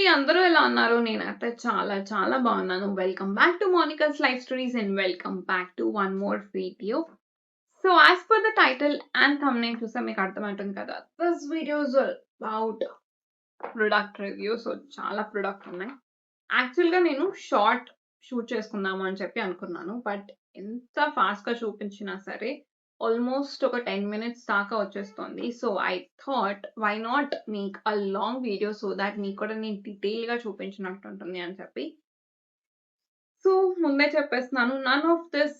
అండి. అందరూ ఎలా ఉన్నారు? నేనైతే చాలా చాలా బాగున్నాను. Welcome back to Monica's life stories and welcome back to one more video. So as per the title and thumbnail చూస్తే మీకు అర్థమవుతుంది కదా! This video is about product review. So చాలా ప్రొడక్ట్స్ ఉన్నాయి. యాక్చువల్‌గా నేను షార్ట్ షూట్ చేసుకుందాము అని చెప్పి అనుకున్నాను. బట్ ఎంత ఫాస్ట్‌గా చూపించినా సరే ఆల్మోస్ట్ ఒక 10 మినిట్స్ దాకా వచ్చేస్తుంది. So I thought why not make a long video so that మీకు కూడా నేను డీటెయిల్‌గా చూపించినట్టు ఉంటుంది అని చెప్పి. సో ముందే చెప్పేస్తున్నాను. None of this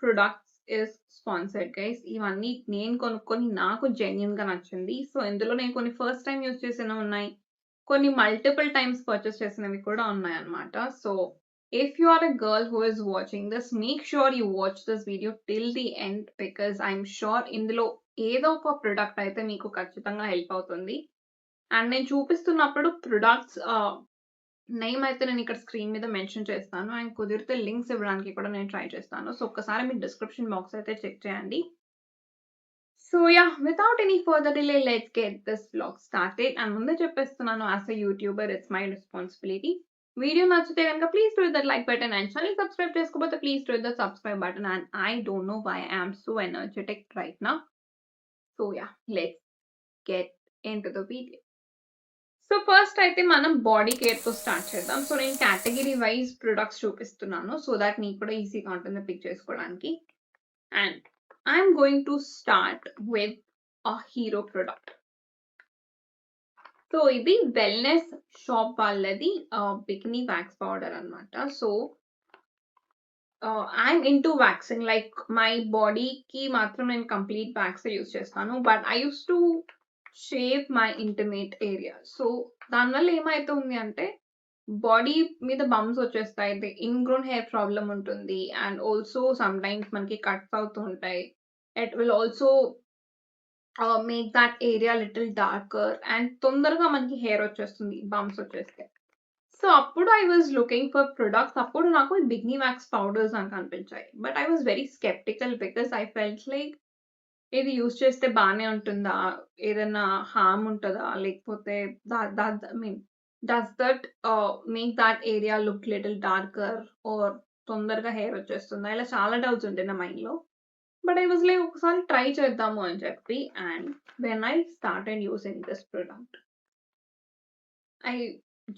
products is sponsored guys. ఇవన్నీ నేను కొనుక్కొని నాకు జెన్యూన్‌గా నచ్చింది. సో ఇందులో నేను కొన్ని ఫస్ట్ టైమ్ యూజ్ చేసినవి ఉన్నాయి. కొన్ని మల్టిపుల్ టైమ్స్ పర్చేస్ చేసినవి కూడా ఉన్నాయన్నమాట. So if you are a girl who is watching this, make sure you watch this video till the end because I'm sure ఇందులో ఏదో ఒక ప్రొడక్ట్ అయితే మీకు ఖచ్చితంగా హెల్ప్ అవుతుంది. అండ్ నేను చూపిస్తున్నప్పుడు ప్రొడక్ట్స్ నేమ్ అయితే నేను ఇక్కడ స్క్రీన్ మీద మెన్షన్ చేస్తాను. అండ్ కుదిరితే లింక్స్ ఇవ్వడానికి కూడా నేను ట్రై చేస్తాను. సో ఒక్కసారి మీ డిస్క్రిప్షన్ బాక్స్ అయితే చెక్ చేయండి. So yeah! Without any further delay let's get this vlog started. And ముందే చెప్పేస్తున్నాను as a YouTuber it's my responsibility. Video నచ్చితే గనుక please do that like button and channel subscribe చేసుకోకపోతే please do the subscribe button. And I don't know why I am so energetic right now. So yeah! Let's get into the video. So first అయితే మనం body కేర్‌తో start చేద్దాం. So నేను category vice products చూపిస్తున్నాను. So that మీకు కూడా ఈజీగా ఉంటుంది pick చేసుకోవడానికి. And I'm going to start with a hero product. So ఇది వెల్‌నెస్ షాప్ వాళ్ళది బికినీ వాక్స్ పౌడర్ అన్నమాట. So I'm into waxing like my బాడీకి మాత్రం నేను కంప్లీట్ వాక్సే యూజ్ చేస్తాను. But I used to shave my intimate area. So దానివల్ల ఏమైతుంది అంటే బాడీ మీద బంప్స్ వచ్చేస్తాయి. ఇన్‌గ్రోన్ హెయిర్ ప్రాబ్లమ్ ఉంటుంది. అండ్ ఆల్సో సమ్‌టైమ్స్ మనకి కట్స్ అవుతూ ఉంటాయి. It will also make that area little darker and తొందరగా మనకి హెయిర్ వచ్చేస్తుంది బంప్స్ వచ్చేస్తే. సో అప్పుడు I was looking for products. అప్పుడు నాకు బికినీ వాక్స్ పౌడర్స్ అని కనిపించాయి. But I was very sceptical because I felt like ఇది యూజ్ చేస్తే బానే ఉంటుందా? ఏదన్నా హార్మ్ ఉంటదా? లేకపోతే I mean does that make that area look little darker or తొందరగా హెయిర్ వచ్చేస్తుందా? ఇలా చాలా డౌట్స్ ఉంటాయి నా మైండ్‌లో. బట్ ఐ వాజ్ లైక్ ఒకసారి ట్రై చేద్దాము అని చెప్పి and when I started using this product I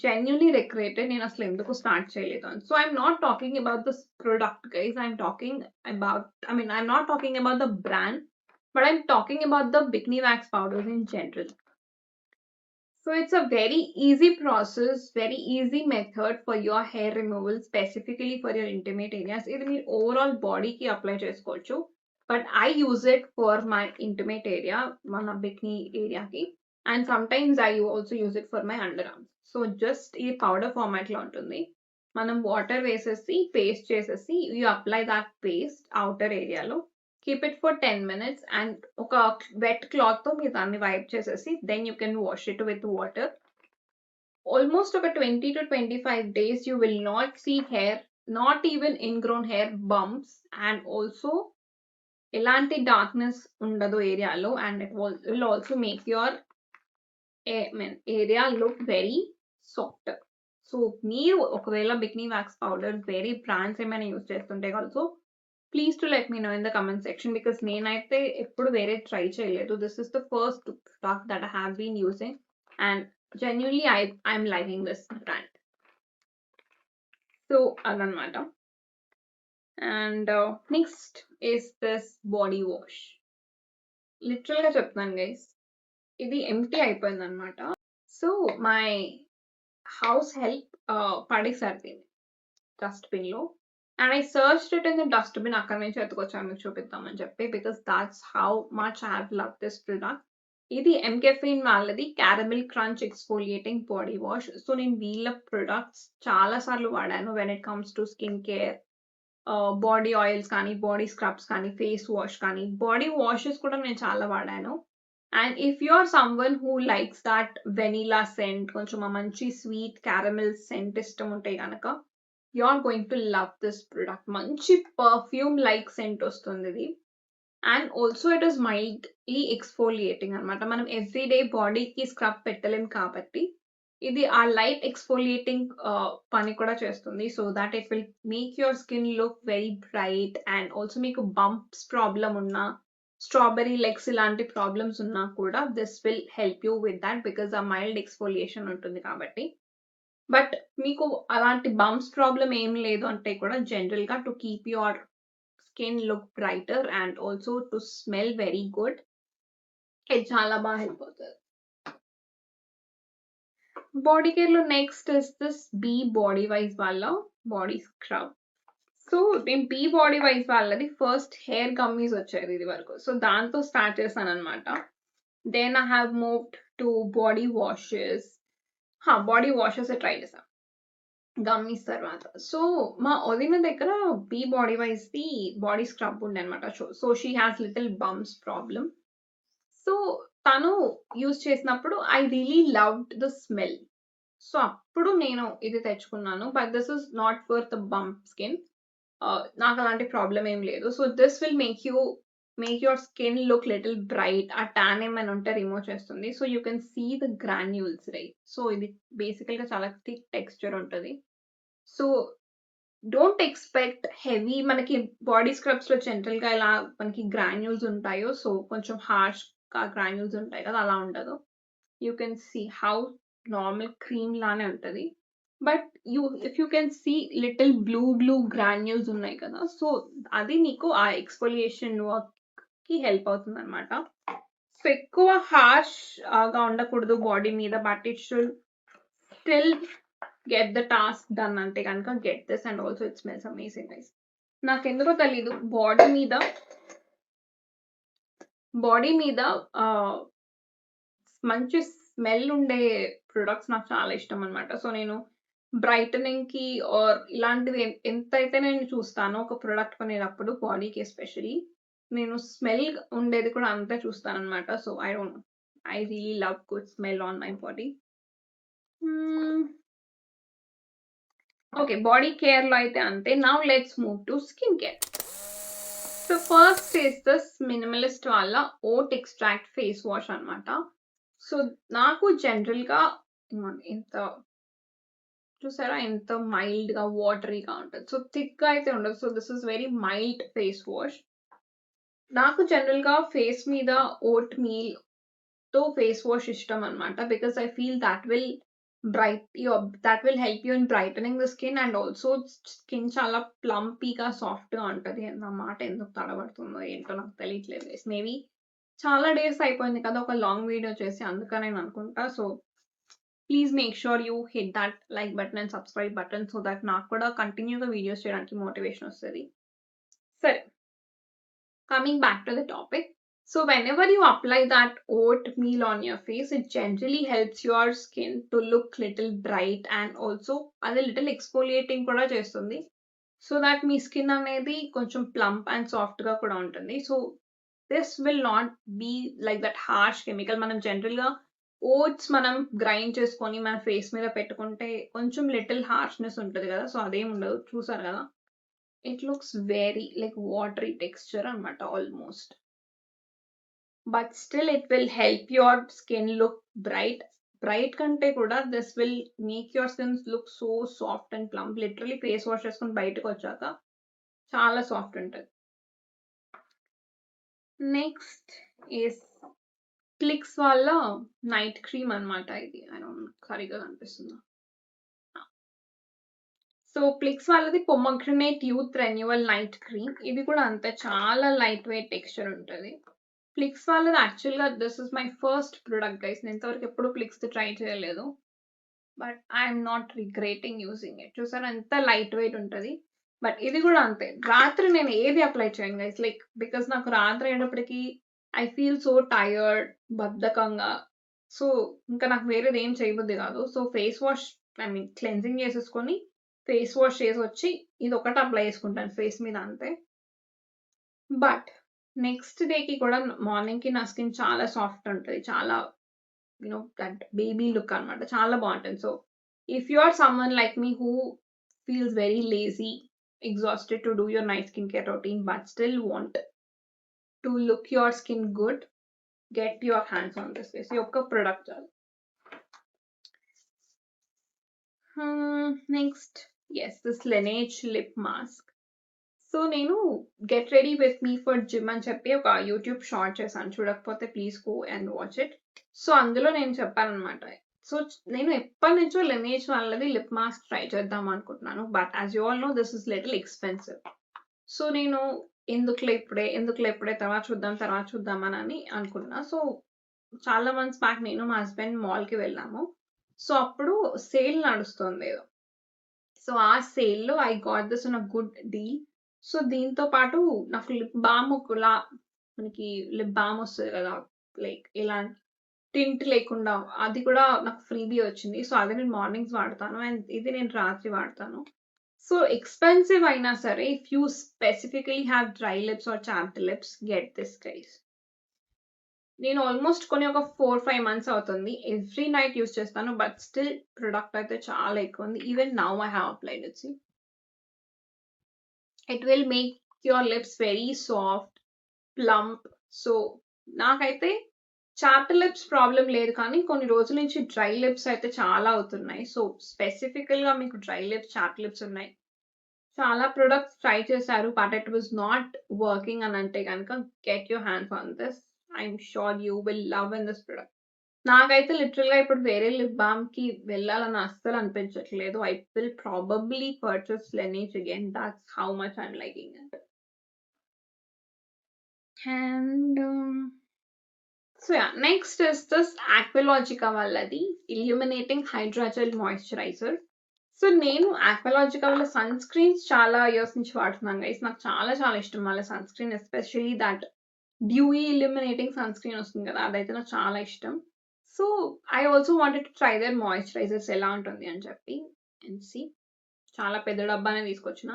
genuinely regretted నేను అసలు ఎందుకు స్టార్ట్ చేయలేదు అని. So I'm not talking about this product guys. I'm not talking about the brand, but I'm talking about the bikini wax powders in general. So it's a very easy process, very easy method for your hair removal, specifically for your intimate areas. ఇది మీరు overall బాడీకి apply చేసుకోవచ్చు. But I use it for my intimate area, మన bikini ఏరియాకి. And sometimes I also use it for my underarms. So just ఈ powder ఫార్మాట్‌లో ఉంటుంది. మనం వాటర్ వేసేసి పేస్ట్ చేసేసి you apply that paste outer ఏరియాలో. Keep it for 10 minutes and ఒక వెట్ క్లాత్‌తో మీరు దాన్ని వైప్ చేసేసి then you can wash it with water. Almost ఒక 20-25 days you will not see hair, not even ingrown hair bumps, and also ఎలాంటి darkness ఉండదు ఏరియాలో. And it will also make your area look very soft. So మీరు ఒకవేళ bikini wax powder వేరే brands ఏమైనా use చేస్తుంటే also please to let me know in the comment section because నేనైతే ఎప్పుడు వేరే ట్రై చేయలేదు. This is the first product that I have been using and genuinely I'm liking this brand. So అదనమాట. And next is this body wash. లిటరల్‌గా చెప్తున్నాను guys. ఇది empty అయిపోయిందనమాట. So my house help పడేసారు దీన్ని డస్ట్‌బిన్‌లో. And I searched it in the dustbin. అక్కడి నుంచి ఎత్తుకొచ్చాను మీకు చూపిద్దామని చెప్పి because that's how much I have loved this product. ఇది ఎంకెఫిన్ వాళ్ళది caramel crunch exfoliating body wash. So నేను వీళ్ళ ప్రొడక్ట్స్ చాలా సార్లు వాడాను when it comes to skin care, body oils కానీ, బాడీ స్క్రబ్స్ కానీ, ఫేస్ వాష్ కానీ, బాడీ వాషెస్ కూడా నేను చాలా వాడాను. And if you are someone who likes that vanilla scent, కొంచెం మంచి స్వీట్ క్యారమెల్ సెంట్ ఇష్టం ఉంటే గనక you are going to love this product. మంచి పర్ఫ్యూమ్ లైక్ సెంట్ వస్తుంది ఇది. And also it is mildly exfoliating అనమాట. మనం ఎవ్రీడే బాడీకి స్క్రబ్ పెట్టలేం కాబట్టి ఇది ఆ లైట్ ఎక్స్‌ఫోలియేటింగ్ పని కూడా చేస్తుంది. So that it will make your skin look very bright and also మీకు బంప్స్ ప్రాబ్లమ్ ఉన్నా, స్ట్రాబెర్రీ లెగ్స్ ఇలాంటి ప్రాబ్లమ్స్ ఉన్నా కూడా this will help you with that because ఆ మైల్డ్ ఎక్స్‌ఫోలియేషన్ ఉంటుంది కాబట్టి. బట్ మీకు అలాంటి బంప్స్ ప్రాబ్లమ్ ఏం లేదు అంటే కూడా జనరల్‌గా to keep your skin look brighter and also to smell very good ఇది చాలా బాగా హెల్ప్ అవుతది. బాడీ కేర్‌లో next is this Be Bodywise వాళ్ళ బాడీ స్క్రబ్. సో నేను బీ బాడీ వైస్ వాళ్ళది ఫస్ట్ హెయిర్ గమ్మీస్ వచ్చేది ఇది వరకు. సో దాంతో స్టార్ట్ చేశాననమాట. Then I have moved to body washes. Body washes try చేశా. గమ్మీస్ తర్వాత. సో మా వదిన దగ్గర Be Bodywise body scrub ఉండే అనమాట. So she has little bumps problem. So తను యూజ్ చేసినప్పుడు I really loved the smell. So అప్పుడు నేను ఇది తెచ్చుకున్నాను. But this is not for the bump skin. నాకు అలాంటి ప్రాబ్లమ్ ఏం లేదు. So this will make your skin look little bright. ఆ టాన్ ఏమైనా ఉంటే రిమూవ్ చేస్తుంది. So you can see the granules right. So ఇది బేసికల్‌గా చాలా థిక్ టెక్స్చర్ ఉంటది. సో డోంట్ ఎక్స్‌పెక్ట్ హెవీ మనకి బాడీ స్క్రబ్స్‌లో జనరల్‌గా ఎలా మనకి గ్రాన్యూల్స్ ఉంటాయో సో కొంచెం హార్ష్‌గా గ్రాన్యూల్స్ ఉంటాయి కదా! అలా ఉండదు. You can see how normal cream లానే ఉంటది. But if you can see little blue granules ఉన్నాయి కదా! సో అది నీకు ఆ ఎక్స్‌ఫోలియేషన్ వర్క్‌కి హెల్ప్ అవుతుందనమాట. సో ఎక్కువ గా ఉండకూడదు బాడీ మీద. But it should still get the task done అంటే గనుక get this and also it smells amazing guys. నాకెందుకో తెలీదు బాడీ మీద మంచి స్మెల్ ఉండే ప్రొడక్ట్స్ నాకు చాలా ఇష్టం అనమాట. సో నేను బ్రైటనింగ్‌కి ఆర్ ఇలాంటివి ఎంతైతే నేను చూస్తానో ఒక ప్రొడక్ట్ కొనేటప్పుడు బాడీకి ఎస్పెషల్లీ నేను స్మెల్ ఉండేది కూడా అంతే చూస్తాననమాట. So I don't know. I really love good smell on my body. Okay. Body కేర్‌లో అయితే అంతే. Now let's move to skin care. So first is this Minimalist వాళ్ళ ఓట్ ఎక్స్ట్రాక్ట్ ఫేస్ వాష్ అనమాట. సో నాకు జనరల్‌గా ఇంత చూసారా ఎంత మైల్డ్‌గా, వాటరీగా ఉంటది. సో థిక్‌గా అయితే ఉండదు. So this is very mild face wash. నాకు జనరల్‌గా ఫేస్ మీద ఓట్ మీల్‌తో ఫేస్ వాష్ ఇష్టం అనమాట. Because I feel that will help you in brightening the skin and also skin చాలా ప్లంపీగా, సాఫ్ట్‌గా ఉంటది. నా మాట ఎందుకు తడబడుతుందో ఏంటో నాకు తెలియట్లేదు గైస్. మేబీ చాలా డేస్ అయిపోయింది కదా! ఒక లాంగ్ వీడియో చేసి అందుకనేని అనుకుంటా. So please make sure you hit that like button and subscribe button so that నాకు కూడా కంటిన్యూగా వీడియోస్ చేయడానికి మోటివేషన్ వస్తది. సరే. Coming back to the topic. So whenever you apply that oatmeal on your face, it generally helps your skin to look little bright and also అది little exfoliating కూడా చేస్తుంది. So that me skin అనేది కొంచెం plump and సాఫ్ట్‌గా కూడా ఉంటుంది. So this will not be like that harsh chemical. మనం జనరల్‌గా ఓట్స్ మనం గ్రైండ్ చేసుకొని మన ఫేస్ మీద పెట్టుకుంటే కొంచెం లిటిల్ హార్ష్‌నెస్ ఉంటది కదా! సో అదేం ఉండదు. చూసారు కదా! It looks very like watery texture అనమాట almost. But still it will help your skin look bright. Bright కంటే కూడా this will make your skin look so soft and plump. Literally face wash చేసుకొని బయటకొచ్చాక చాలా సాఫ్ట్ ఉంటది. Next is ప్లిక్స్ వాళ్ళ night cream అనమాట ఇది. ఐ డోంట్ నో సరిగ్గా కనిపిస్తుందా? సో ప్లిక్స్ వాళ్ళది pomegranate youth renewal night cream. ఇది కూడా అంతే చాలా లైట్ వెయిట్ టెక్స్చర్ ఉంటది. ప్లిక్స్ వాళ్ళది యాక్చువల్‌గా this is my first product guys. నేను ఇంతవరకు ఎప్పుడు ప్లిక్స్‌ది ట్రై చేయలేదు. But I'm not regretting using it. చూసారా ఎంత లైట్ వెయిట్ ఉంటది. బట్ ఇది కూడా అంతే. రాత్రి నేను ఏది అప్లై చేయను గైస్. లైక్ బికాస్ నాకు రాత్రి అయ్యేటప్పటికి ఐ ఫీల్ సో టైర్డ్, బద్ధకంగా. సో ఇంకా నాకు వేరేది ఏం చేయబుద్ధి కాదు. So face wash I mean cleansing చేసేసుకొని ఫేస్ వాష్ చేసొచ్చి ఇదొక్కటి అప్లై చేసుకుంటాను ఫేస్ మీద అంతే. బట్ నెక్స్ట్ డేకి కూడా మార్నింగ్‌కి నా స్కిన్ చాలా సాఫ్ట్ ఉంటది. చాలా దట్ బేబీ లుక్ అనమాట. చాలా బావుంటుంది. So if you are someone like me who feels very lazy, exhausted to do your night skin care routine but still want to look your skin good, get your hands on this. ఈ ఒక్క product చాలు. Next this Laneige lip mask. So నేను get ready with me for gym అని చెప్పి ఒక YouTube short చేశాను. చూడకపోతే please go and watch it. So అందులో నేను చెప్పాననమాట. సో నేను ఎప్పటి నుంచో Laneige వాళ్ళది లిప్ మాస్క్ ట్రై చేద్దాం అనుకుంటున్నాను. But as you all know this is little expensive. So నేను ఎందుకులే ఇప్పుడే తర్వాత చూద్దాం అని అనుకున్నా. సో చాలా మంత్స్ బ్యాక్ నేను మా హస్బెండ్ మాల్‌కి వెళ్ళాము. సో అప్పుడు సేల్ నడుస్తుంది ఏదో. సో ఆ సేల్‌లో I got this on a good deal. So దీంతో పాటు నాకు లిప్ బామ్ మనకి లిప్ బామ్ వస్తది కదా! లైక్ ఇలా టింట్ లేకుండా అది కూడా నాకు ఫ్రీబీ వచ్చింది. సో అది నేను మార్నింగ్స్ వాడతాను. అండ్ ఇది నేను రాత్రి వాడతాను. సో ఎక్స్‌పెన్సివ్ అయినా సరే if you specifically have dry lips or chapped lips get this guys. నేను ఆల్మోస్ట్ కొని ఒక 4, 5 మంత్స్ అవుతుంది. ఎవ్రీ నైట్ యూజ్ చేస్తాను. బట్ స్టిల్ ప్రొడక్ట్ అయితే చాలా ఎక్కువ ఉంది. Even now I have applied it. See it will make your lips very soft, plump. So నాకైతే చాప్డ్ లిప్స్ ప్రాబ్లం లేదు కానీ కొన్ని రోజుల నుంచి డ్రై లిప్స్ అయితే చాలా అవుతున్నాయి. సో స్పెసిఫికల్‌గా మీకు డ్రై లిప్స్, చాప్డ్ లిప్స్ ఉన్నాయి. చాలా ప్రొడక్ట్స్ ట్రై చేశారు. But it was not working అని అంటే గనుక get your hands on this. I'm sure you will love in this product. నాకైతే లిటరల్‌గా ఇప్పుడు వేరే లిప్ బామ్‌కి వెళ్ళాలని అస్సలు అనిపించట్లేదు. I will probably purchase Laneige again. That's how much I'm liking it. And so next is this Aqualogica వాళ్ళది illuminating hydra gel moisturiser. సో నేను Aqualogica వాళ్ళ సన్ స్క్రీన్స్ చాలా ఇయర్స్ నుంచి వాడుతున్నాను గైస్. నాకు చాలా చాలా ఇష్టం వాళ్ళ sun screen. Especially that dewy illuminating sun screen వస్తుంది కదా! అదైతే నాకు చాలా ఇష్టం. So I also wanted to try their moisturisers ఎలా ఉంటుంది అని చెప్పి. అండ్ సీ చాలా పెద్ద డబ్బానే తీసుకొచ్చిన.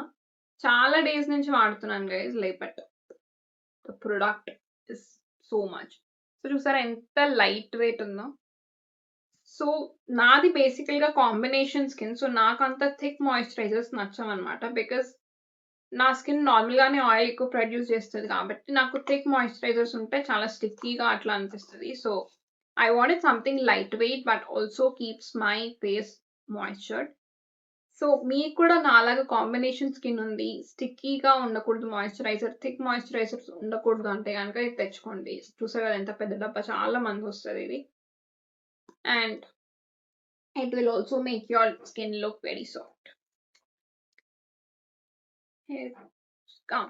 చాలా డేస్ నుంచి వాడుతున్నాను guys. But the product is so much. So చూసారా ఎంత లైట్ వెయిట్ ఉందో. సో నాది బేసికల్‌గా కాంబినేషన్ స్కిన్. సో నాకంత థిక్ మాయిశ్చరైజర్స్ నచ్చవన్నమాట. బికాజ్ నా స్కిన్ నార్మల్‌గానే ఆయిల్ ఎక్కువ ప్రొడ్యూస్ చేస్తది కాబట్టి నాకు థిక్ మాయిశ్చరైజర్స్ ఉంటే చాలా స్టిక్కీగా అట్లా అనిపిస్తది. So I wanted something light weight but also keeps my face moisturised. So మీకు కూడా నాలాగా కాంబినేషన్ స్కిన్ ఉంది. స్టిక్కీగా ఉండకూడదు మాయిశ్చరైజర్, థిక్ మాయిశ్చరైజర్స్ ఉండకూడదు అంటే గనుక ఇది తెచ్చుకోండి. చూసారు కదా ఎంత పెద్ద డబ్బా చాలా మందొస్తది ఇది. And it will also make your skin look very soft. Here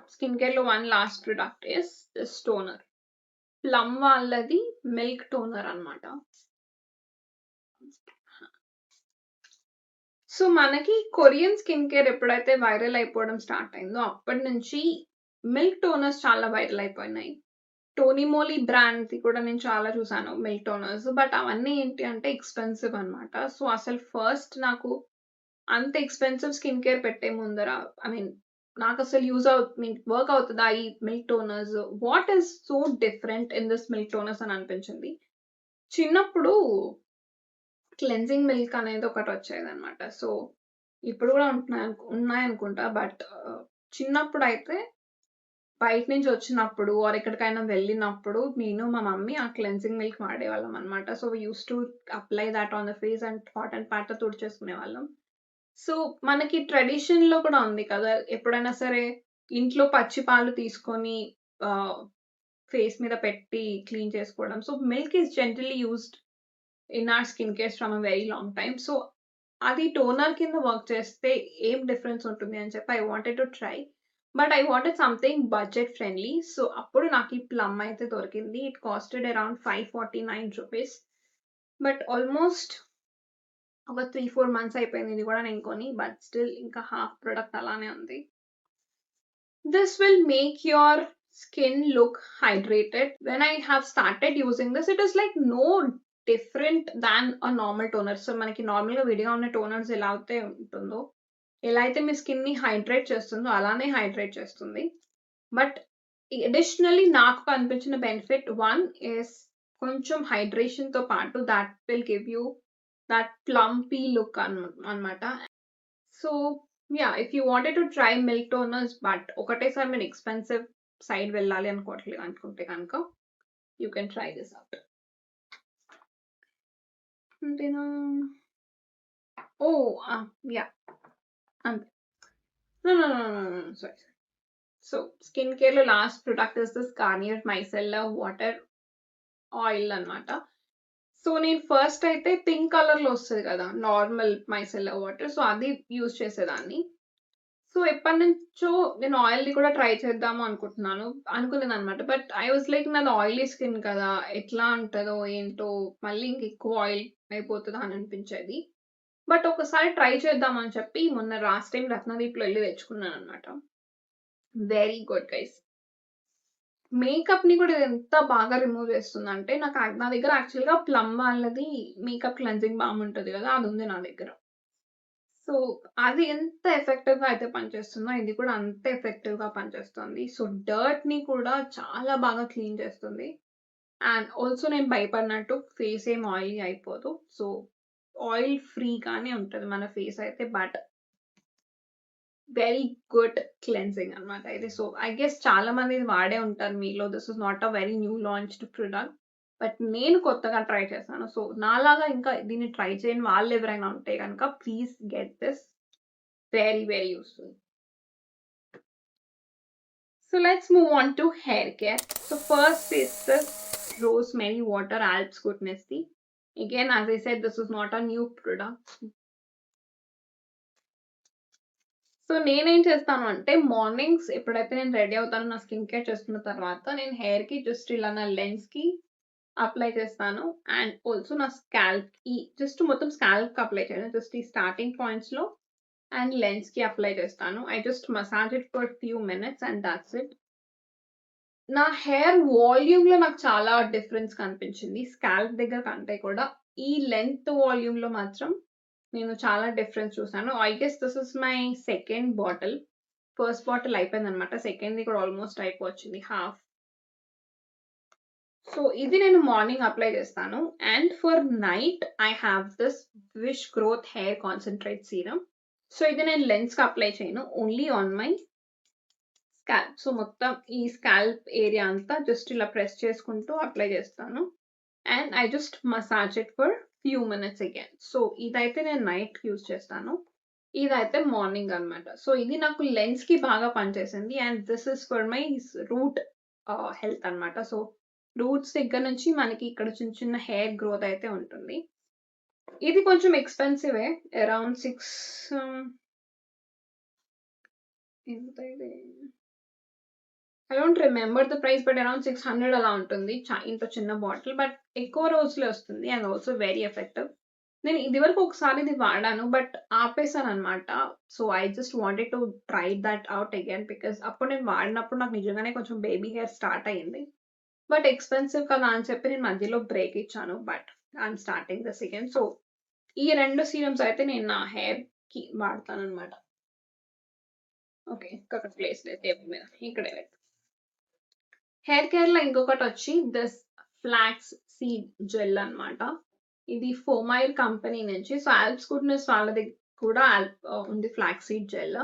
skincare lo one last product is this toner. Plum వాళ్ళది మిల్క్ టోనర్ అన్నమాట. సో మనకి కొరియన్ స్కిన్ కేర్ ఎప్పుడైతే వైరల్ అయిపోవడం స్టార్ట్ అయిందో అప్పటి నుంచి మిల్క్ టోనర్స్ చాలా వైరల్ అయిపోయినాయి. టోనీ మోలీ బ్రాండ్‌ది కూడా నేను చాలా చూసాను మిల్క్ టోనర్స్. బట్ అవన్నీ ఏంటి అంటే ఎక్స్‌పెన్సివ్ అన్నమాట. సో అసలు ఫస్ట్ నాకు అంత ఎక్స్‌పెన్సివ్ స్కిన్ కేర్ పెట్టే ముందర ఐ మీన్ నాకసలు వర్క్ అవుతదా ఈ milk toners? What is so different in this milk toners అని అనిపించింది. చిన్నప్పుడు క్లెన్జింగ్ మిల్క్ అనేది ఒకటి వచ్చేదన్నమాట. సో ఇప్పుడు కూడా ఉన్నాయనుకుంటా. బట్ చిన్నప్పుడైతే బయట నుంచి వచ్చినప్పుడు ఆర్ ఎక్కడికైనా వెళ్ళినప్పుడు నేను మా మమ్మీ ఆ క్లెన్జింగ్ మిల్క్ వాడేవాళ్ళం అన్నమాట. So we used to apply that on the face and hot and ప్యాడ్‌తో తుడిచేసుకునేవాళ్ళం. సో మనకి ట్రెడిషన్‌లో కూడా ఉంది కదా! ఎప్పుడైనా సరే ఇంట్లో పచ్చి పాలు తీసుకొని ఫేస్ మీద పెట్టి క్లీన్ చేసుకోవడం. So milk is generally used in our skin cares from a very long time. So అది టోనర్ కింద వర్క్ చేస్తే ఏం డిఫరెన్స్ ఉంటుంది అని చెప్పి I wanted to try. But I wanted something budget friendly. So అప్పుడు నాకు ఈ ప్లమ్ అయితే దొరికింది. It costed around ₹549. But almost ఒక 3, 4 మంత్స్ అయిపోయింది ఇది కూడా నేను కొని. బట్ స్టిల్ ఇంకా హాఫ్ ప్రొడక్ట్ అలానే ఉంది. This will make your skin look hydrated. When I have started using this, it is like no different than a normal toner. So మనకి నార్మల్‌గా విడిగా ఉన్న టోనర్స్ ఎలా అయితే ఉంటుందో, ఎలా అయితే మీ స్కిన్‌ని హైడ్రేట్ చేస్తుందో అలానే హైడ్రేట్ చేస్తుంది. బట్ అడిషనల్లీ నాకు కనిపించిన బెనిఫిట్ వన్ ఇస్ కొంచెం హైడ్రేషన్‌తో పాటు that will give you that plumpy look అన్నమాట. So yeah! If you wanted to try milk toners but ఒకటేసారి మీరు ఎక్స్‌పెన్సివ్ సైడ్ వెళ్ళాలి అనుకుంటే కనుక you can try this out. అంతేనా? ఓహ్! యాహ్! అంతే. No, no, no, no, no. Sorry. So, skin కేర్‌లో last product is this Garnier micellar water oil అన్నమాట. So, నేను ఫస్ట్ అయితే పింక్ కలర్‌లో వస్తది కదా! Normal micellar water. సో, అది యూజ్ చేసేదాన్ని. సో, ఎప్పటినుంచో నేను ఆయిల్‌ది కూడా ట్రై చేద్దాము అనుకునేదన్నమాట. బట్ ఐ వాస్ లైక్ నాది ఆయిలీ స్కిన్ కదా! ఎట్లా ఉంటదో ఏంటో మళ్ళీ ఇంకెక్కువ ఆయిల్ అయిపోతదా అని అనిపించేది. బట్ ఒకసారి ట్రై చేద్దామని చెప్పి మొన్న లాస్ట్ టైమ్ రత్నదీప్‌లో ఎళ్లి తెచ్చుకున్నానన్నమాట. Very good guys. మేకప్‌ని కూడా ఇది ఎంత బాగా రిమూవ్ చేస్తుందంటే నా దగ్గర యాక్చువల్‌గా ప్లమ్ వాళ్ళది మేకప్ క్లెన్జింగ్ బామ్ ఉంటది కదా! అది ఉంది నా దగ్గర. సో, అది ఎంత ఎఫెక్టివ్‌గా అయితే పనిచేస్తుందో, ఇది కూడా అంతే ఎఫెక్టివ్‌గా పనిచేస్తుంది. సో, డర్ట్‌ని కూడా చాలా బాగా క్లీన్ చేస్తుంది. అండ్ ఆల్సో నేను భయపడినట్టు ఫేస్ ఏం ఆయిలీ అయిపోదు. సో, ఆయిల్ ఫ్రీగానే ఉంటది మన ఫేస్ అయితే. బట్ వెరీ గుడ్ క్లెన్జింగ్ అన్నమాట ఇది. సో, ఐ గెస్ చాలా మంది ఇది వాడే ఉంటారు మీలో. This is not a very new launched product. But నేను కొత్తగా ట్రై చేశాను. సో, నాలాగా ఇంకా దీన్ని ట్రై చేయని వాళ్ళెవరైనా ఉంటే గనక please get this. Very, very useful. So let's move on to hair care. So first is the rosemary water Alps Goodness tea. Again, as I said, this is not a new product. So నేనేం చేస్తాను అంటే mornings ఎప్పుడైతే నేను ready అవుతానో నా skin care చేసుకున్న తర్వాత నేను హెయిర్‌కి జస్ట్ ఇలా నా లెన్స్‌కి అప్లై చేస్తాను. అండ్ ఆల్సో నా స్కాల్ప్‌కి జస్ట్ మొత్తం స్కాల్ప్‌కి అప్లై చేయను. జస్ట్ ఈ స్టార్టింగ్ పాయింట్స్‌లో అండ్ లెన్స్‌కి అప్లై చేస్తాను. I just massage it for few minutes and that's it. నా హెయిర్ వాల్యూమ్‌లో నాకు చాలా డిఫరెన్స్ కనిపించింది. స్కాల్ప్ దగ్గర కంటే కూడా ఈ లెంగ్త్ వాల్యూమ్‌లో మాత్రం నేను చాలా డిఫరెన్స్ చూసాను. I guess this is my second bottle. First bottle అయిపోయిందన్నమాట. సెకండ్‌ది కూడా ఆల్మోస్ట్ అయిపోవచ్చింది హాఫ్. సో ఇది నేను మార్నింగ్ అప్లై చేస్తాను. And for night I have this wish growth hair concentrate serum. So ఇది నేను లెన్స్‌కి అప్లై చేయను. Only on my scalp. So మొత్తం ఈ స్కాల్ప్ ఏరియా అంతా జస్ట్ ఇలా ప్రెస్ చేసుకుంటూ అప్లై చేస్తాను. And I just massage it for few minutes again. So ఇదైతే నేను నైట్ యూజ్ చేస్తాను. ఇదైతే మార్నింగ్ అన్నమాట. సో ఇది నాకు లెన్స్‌కి బాగా పనిచేసింది. And this is for my route health అన్నమాట. సో రూట్స్ దగ్గర నుంచి మనకి ఇక్కడ చిన్న చిన్న హెయిర్ గ్రోత్ అయితే ఉంటుంది. ఇది కొంచెం ఎక్స్‌పెన్సివే. అరౌండ్ 6 ఎంత ఇది? I don't remember the price but around 600 అలా ఉంటుంది. ఇంత చిన్న బాటిల్. బట్ ఎక్కువ రోజులే వస్తుంది. And also very effective. నేను ఇదివరకు ఒకసారి ఇది వాడాను. బట్ ఆపేసానన్నమాట. So I just wanted to try that out again. Because అప్పుడు నేను వాడినప్పుడు నాకు నిజంగానే కొంచెం బేబీ హెయిర్ స్టార్ట్ అయింది. బట్ ఎక్స్‌పెన్సివ్ కదా అని చెప్పి నేను మధ్యలో బ్రేక్ ఇచ్చాను. But I'm starting this again. So ఈ 2 సీరమ్స్ అయితే నేను నా హెయిర్‌కి వాడతానన్నమాట. ఓకే. ఇంకొక ప్లేస్ లేదు టేబుల్ మీద. ఇక్కడే పెట్టు. హెయిర్ కేర్‌లో ఇంకొకటొచ్చి దిస్ ఫ్లాక్స్ సీడ్ జెల్ అన్నమాట. ఇది ఫోమైర్ కంపెనీ నుంచి. సో ఆల్ప్స్ గుడ్నెస్ వాళ్ళది కూడా ఉంది ఫ్లాక్స్ సీడ్ జెల్.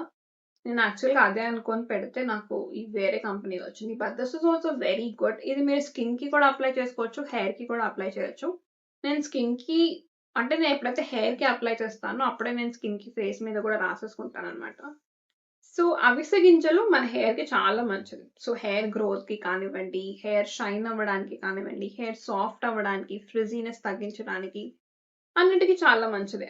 నేను యాక్చువల్‌గా అదే అనుకోని పెడితే నాకు ఈ వేరే కంపెనీది వచ్చింది. But this is also very good. ఇది మీరు స్కిన్‌కి కూడా అప్లై చేసుకోవచ్చు. హెయిర్‌కి కూడా అప్లై చేయొచ్చు. నేను స్కిన్‌కి అంటే నేను ఎప్పుడైతే హెయిర్‌కి అప్లై చేస్తానో అప్పుడే నేను స్కిన్‌కి ఫేస్ మీద కూడా రాసేసుకుంటానన్నమాట. సో అవిసె గింజలు మన హెయిర్‌కి చాలా మంచిది. సో హెయిర్ గ్రోత్‌కి కానివ్వండి, హెయిర్ షైన్ అవ్వడానికి కానివ్వండి, హెయిర్ సాఫ్ట్ అవ్వడానికి, ఫ్రిజీనెస్ తగ్గించడానికి అన్నిటికి చాలా మంచిదే.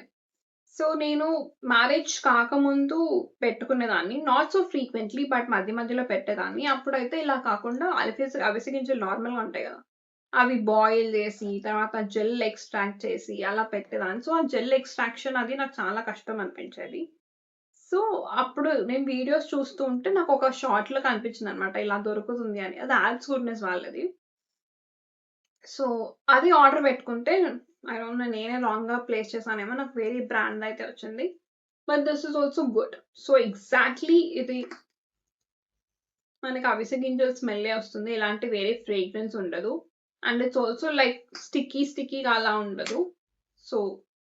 సో నేను మ్యారేజ్ కాకముందు పెట్టుకునేదాన్ని. నాట్ సో ఫ్రీక్వెంట్‌లీ బట్ మధ్య మధ్యలో పెట్టేదాన్ని. అప్పుడైతే ఇలా కాకుండా అవిసె గింజలు నార్మల్‌గా ఉంటాయి గదా! అవి బాయిల్ జేసి, తర్వాత జెల్ ఎక్స్ట్రాక్ట్ చేసి అలా పెట్టేదాన్ని. సో ఆ జెల్ ఎక్స్ట్రాక్షన్ అది నాకు చాలా కష్టం అనిపించేది. సో, అప్పుడు నేను వీడియోస్ చూస్తూ ఉంటే నాకొక షార్ట్‌లో కనిపించిందనమాట. ఇలా దొరుకుతుంది అని. అది ఆల్ప్స్ గుడ్నెస్ వాళ్ళది. సో, అది ఆర్డర్ పెట్టుకుంటే ఐ డోంట్ నో నేనే రాంగ్‌గా ప్లేస్ చేశానేమో. నాకు వేరే బ్రాండ్‌దయితే వచ్చింది. But this is also good. So, exactly ఇది మనకి అవిసె గింజల స్మెల్లే వస్తుంది. ఎలాంటి వేరే ఫ్రేగ్రెన్స్ ఉండదు. అండ్ ఇట్స్ ఆల్సో లైక్ స్టిక్కీగా అలా ఉండదు. సో,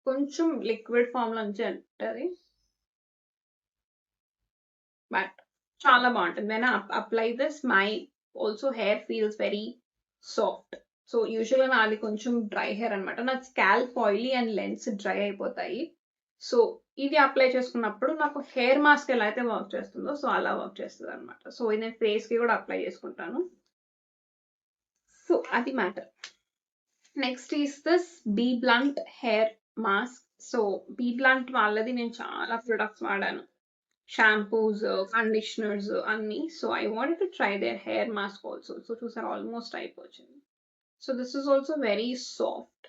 కొంచెం లిక్విడ్ ఫార్మ్‌లో నుంచి ఉంటది. బట్ చాలా బావుంటుంది. When I apply this my also hair feels very soft. So, యూజువల్‌గా నాది కొంచెం డ్రై హెయిర్ అన్నమాట. నా scalp oily and lens dry అయిపోతాయి. సో ఇది అప్లై చేసుకున్నప్పుడు నాకు హెయిర్ మాస్క్ ఎలా అయితే వర్క్ చేస్తుందో సో అలా వర్క్ చేస్తుంది అనమాట. సో ఇది నేను ఫేస్కి కూడా అప్లై చేసుకుంటాను. సో అది matter. Next is this B blunt hair mask. So B blunt వాళ్ళది నేను చాలా ప్రొడక్ట్స్ వాడాను, షాంపూస్, కండిషనర్స్ అన్ని. So I wanted to try their hair mask also. So చూసారు ఆల్మోస్ట్ అయిపోయింది. So this is also very soft.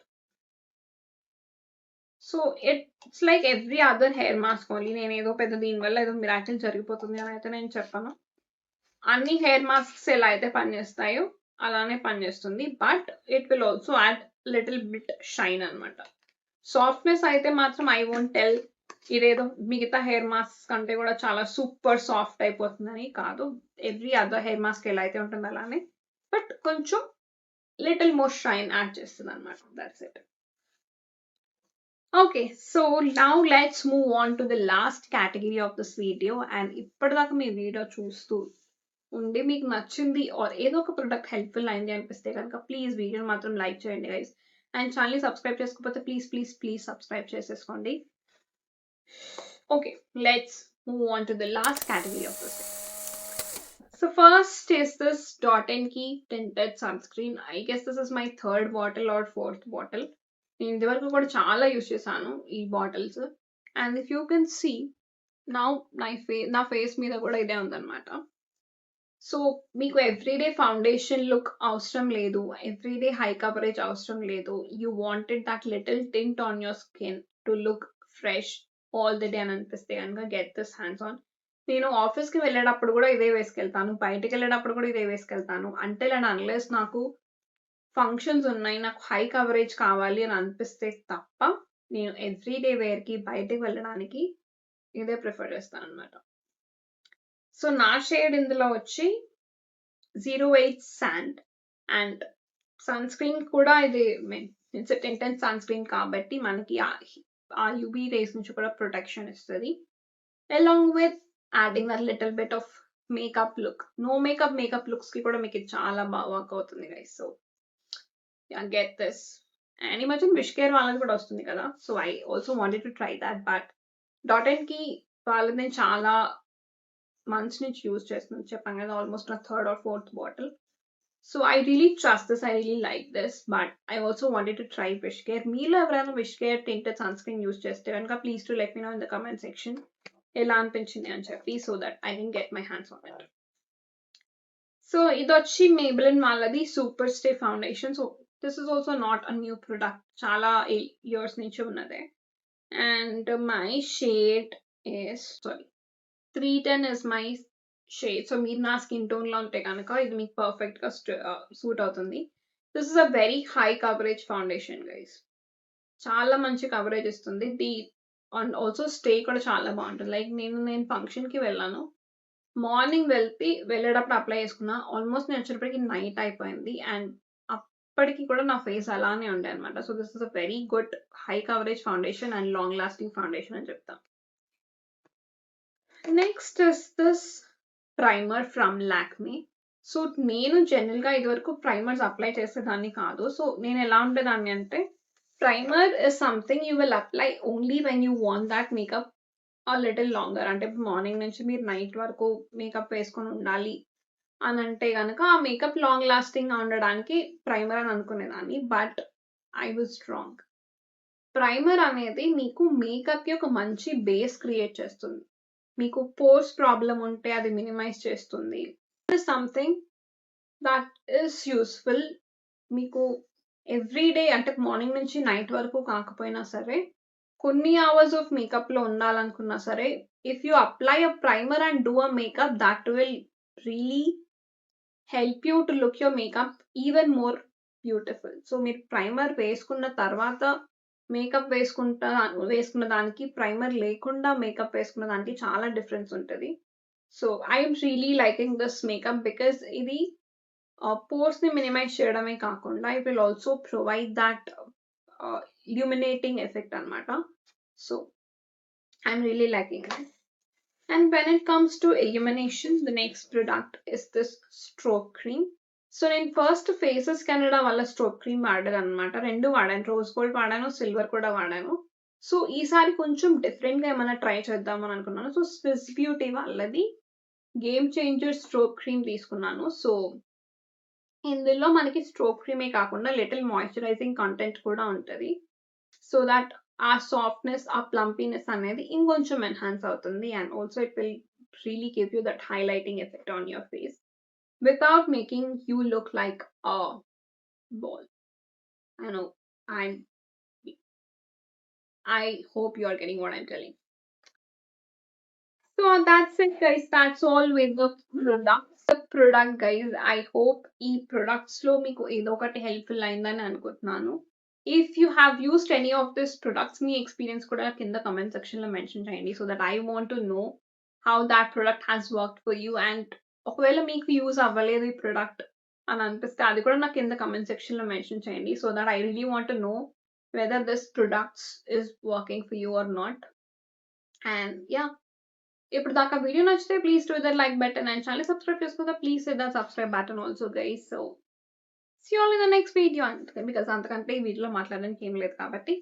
So it's like every other hair mask only. నేను ఏదో పెద్ద దీనివల్ల ఏదో మిరాకిల్ జరిగిపోతుంది అని అయితే నేను చెప్పను. అన్ని హెయిర్ మాస్క్స్ ఎలా అయితే పనిచేస్తాయో అలానే పనిచేస్తుంది. But it will also add little bit shine అనమాట. సాఫ్ట్నెస్ అయితే మాత్రం ఐ వోంట్ టెల్ ఇదేదో మిగతా హెయిర్ మాస్క్ కంటే కూడా చాలా సూపర్ సాఫ్ట్ అయిపోతుందని కాదు. ఎవ్రీ అదర్ హెయిర్ మాస్క్ ఎలా అయితే ఉంటుందో అలానే, బట్ కొంచెం లిటిల్ మోర్ షైన్ యాడ్ చేస్తుంది అనమాట. That's it. Okay, so now let's move on to the last category of this video. And ఇప్పటిదాకా మీ వీడియో చూస్తూ ఉండి మీకు నచ్చింది ఆర్ ఏదో ఒక ప్రొడక్ట్ హెల్ప్ఫుల్ అయింది అనిపిస్తే కనుక ప్లీజ్ వీడియోని మాత్రం లైక్ చేయండి గైస్. అండ్ ఛానల్ని సబ్స్క్రైబ్ చేసుకోకపోతే ప్లీజ్ ప్లీజ్ ప్లీజ్ సబ్స్క్రైబ్ చేసేసుకోండి. Okay, let's move on to the last category of this video. So first is this Dot & Key tinted sunscreen. I guess this is my third bottle or fourth bottle. నేను ఇంతవరకు కూడా చాలా use చేశాను ఈ bottles. And if you can see నా face మీద కూడా ఇదే ఉందన్నమాట. సో మీకు ఎవ్రీడే ఫౌండేషన్ లుక్ అవసరం లేదు, ఎవ్రీడే హై కవరేజ్ అవసరం లేదు, you wanted that little tint on your skin to look fresh all the day అని అనిపిస్తే కనుక గెట్ దిస్ హ్యాండ్స్ ఆన్. నేను ఆఫీస్కి వెళ్ళేటప్పుడు కూడా ఇదే వేసుకెళ్తాను, బయటకు వెళ్ళేటప్పుడు కూడా ఇదే వేసుకెళ్తాను. అంటిల్ అండ్ అన్లెస్ నాకు ఫంక్షన్స్ ఉన్నాయి, నాకు హై కవరేజ్ కావాలి అని అనిపిస్తే తప్ప నేను ఎవ్రీడే వేర్కి బయటకు వెళ్ళడానికి ఇదే ప్రిఫర్ చేస్తాను అనమాట. సో నా షేడ్ ఇందులో వచ్చి 08 శాండ్. అండ్ సన్ స్క్రీన్ కూడా ఇది ఇట్స్ ఇంటెన్స్ సన్ స్క్రీన్ కాబట్టి మనకి ఆ యూవీ రేస్ నుంచి కూడా ప్రొటెక్షన్ ఇస్తుంది. Along with adding a little bit of makeup look. No makeup లుక్స్కి కూడా మీకు ఇది చాలా బాగా వర్క్ అవుతుంది guys. So get this. And imagine Wishcare వాళ్ళది కూడా వస్తుంది కదా. So I also wanted to try that. But Dot & Key వాళ్ళది నేను చాలా మంత్స్ నుంచి యూజ్ చేస్తున్నాను, చెప్పాను కదా, ఆల్మోస్ట్ నా third or fourth bottle. So I really trust this, I really like this. But I also wanted to try Wishcare. మీలో ఎవరైనా Wishcare tinted sunscreen యూజ్ చేస్తే కనుక please to let me know in the comment section ఎలా అనిపించింది అని చెప్పి, so that I can get my hands on it. So ఇది వచ్చి Maybelline వాళ్ళది super stay foundation. So this is also not a new product, చాలా years నుంచి ఉన్నదే. And my shade is 310 is my shade. So మీరు నా skin tone లో ఉంటే కనుక ఇది మీకు పర్ఫెక్ట్ గా సూట్ అవుతుంది. This is a very high coverage foundation guys, చాలా మంచి కవరేజ్ ఇస్తుంది. అండ్ ఆల్సో స్టే కూడా చాలా బాగుంటుంది. లైక్ నేను ఫంక్షన్ కి వెళ్ళాను, మార్నింగ్ వెళ్ళేటప్పుడు అప్లై చేసుకున్నా, ఆల్మోస్ట్ నేను వచ్చేటప్పటికి నైట్ అయిపోయింది అండ్ అప్పటికి కూడా నా ఫేస్ అలానే ఉండే అనమాట. So this is a very good high coverage foundation and long lasting foundation అని చెప్తాం. Next is this primer from Lakme. So నేను జనరల్గా ఇదివరకు ప్రైమర్స్ అప్లై చేసేదాన్ని కాదు. సో నేను ఎలా ఉండేదాన్ని అంటే, primer is something you will apply only when you want that makeup ఆ లిటిల్ లాంగర్. అంటే మార్నింగ్ నుంచి మీరు నైట్ వరకు మేకప్ వేసుకొని ఉండాలి అని అంటే కనుక ఆ మేకప్ లాంగ్ లాస్టింగ్ గా ఉండడానికి ప్రైమర్ అని అనుకునేదాన్ని. But I was wrong. Primer అనేది మీకు మేకప్ కి ఒక మంచి బేస్ క్రియేట్ చేస్తుంది, మీకు పోర్స్ ప్రాబ్లం ఉంటే అది మినిమైజ్ చేస్తుంది. Something that is useful. మీకు ఎవ్రీడే అంటే మార్నింగ్ నుంచి నైట్ వరకు కాకపోయినా సరే, కొన్ని అవర్స్ ఆఫ్ మేకప్ లో ఉండాలనుకున్నా సరే, if you apply a primer and do a makeup, that will really help you to look your makeup even more beautiful. So మీరు ప్రైమర్ వేసుకున్న తర్వాత మేకప్ వేసుకున్న దానికి, ప్రైమర్ లేకుండా మేకప్ వేసుకున్న దానికి చాలా డిఫరెన్స్ ఉంటుంది. So I'm really liking this makeup because ఇది పోర్స్ ని మినిమైజ్ చేయడమే కాకుండా it will also provide that illuminating effect అనమాట. So I'm really liking this. And when it comes to illumination, the next product is this stroke cream. So నేను first faces Canada వల్ల stroke cream వాడాను అనమాట. రెండు వాడాను, rose gold వాడాను, silver కూడా వాడాను. సో ఈసారి కొంచెం డిఫరెంట్‌గా ఏమన్నా ట్రై చేద్దామని అనుకున్నాను. సో స్విస్ బ్యూటీ వాళ్ళది గేమ్ చేంజర్ స్ట్రోక్ క్రీమ్ తీసుకున్నాను. సో ఇందులో మనకి స్ట్రోక్ క్రీమే కాకుండా లిటిల్ మాయిశ్చరైజింగ్ కంటెంట్ కూడా ఉంటది. సో దట్ ఆ సాఫ్ట్‌నెస్, ఆ ప్లంపీనెస్ అనేది ఇంకొంచెం ఎన్హాన్స్ అవుతుంది. And also it will really give you that highlighting effect on your face without making you look like a ball. I know. I'm I hope you are getting what I'm telling. So that's it, guys. That's all with the products. The product, guys. I hope ఈ products లో మీకు ఏదో ఒకటి helpful అయిందని అనుకుంటున్నాను. If you have used any of these products, me experience కూడా కింద comment section లో mention చేయండి. So that I want to know how that product has worked for you. And ఒకవేళ మీకు యూజ్ అవ్వలేదు ఈ product అని అనిపిస్తే అది కూడా నాకు కింద comment section లో mention చేయండి. So that I really want to know whether this product is working for you or not. And yeah. ఇప్పుడు దాకా వీడియో నచ్చితే please do that like button and channel subscribe చేసుకుంటే please hit that subscribe button also guys. So see all in the next video. Because అంతకంటే ఈ వీడియోలో మాట్లాడడానికి ఏం లేదు కాబట్టి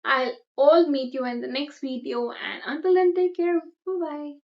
I all meet you in the next video and until then take care. By.